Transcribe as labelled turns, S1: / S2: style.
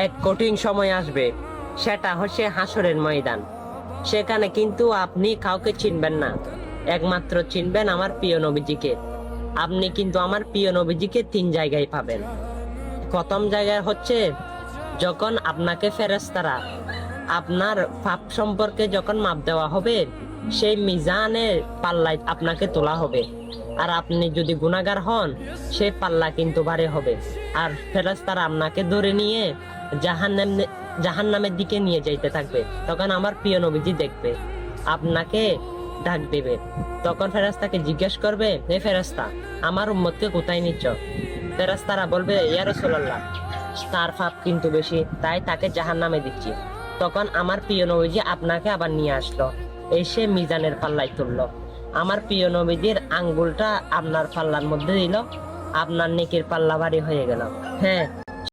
S1: এক কঠিন সময় আসবে, সেটা হচ্ছে হাসরের ময়দান। সেখানে কিন্তু আপনি কাউকে চিনবেন না, একমাত্র চিনবেন আমার প্রিয় নবীজিকে। আপনি কিন্তু আমার প্রিয় নবীজিকে 3 জায়গায় পাবেন। প্রথম জায়গায় হচ্ছে যখন আপনাকে ফেরেশতারা আপনার পাপ সম্পর্কে যখন মাপ দেওয়া হবে, সেই মিজানের পাল্লায় আপনাকে তোলা হবে। আর আপনি যদি গুনাহগার হন, সেই পাল্লা কিন্তু ভারী হবে। আর ফেরেশতারা আপনাকে ধরে নিয়ে জাহান্নামের দিকে নিয়ে যাইতে থাকবে। তখন আমার প্রিয় নবীজি দেখবে, আপনাকে ডাক দেবে। তখন ফেরেশতাকে জিজ্ঞেস করবে, হে ফেরেশতা, আমার উম্মতকে কোথায় নিচ্ছ? ফেরেশতারা বলবে, ইয়া রাসূলুল্লাহ, তার পাপ কিন্তু বেশি, তাই তাকে জাহান্নামে দিচ্ছি। তখন আমার প্রিয় নবীজি আপনাকে আবার নিয়ে আসলো, এসে মিজানের পাল্লায় তুললো। আমার প্রিয় নবীজির আঙ্গুলটা আপনার পাল্লার মধ্যে দিল, আপনার নেকির পাল্লা ভারী হয়ে গেল। হ্যাঁ,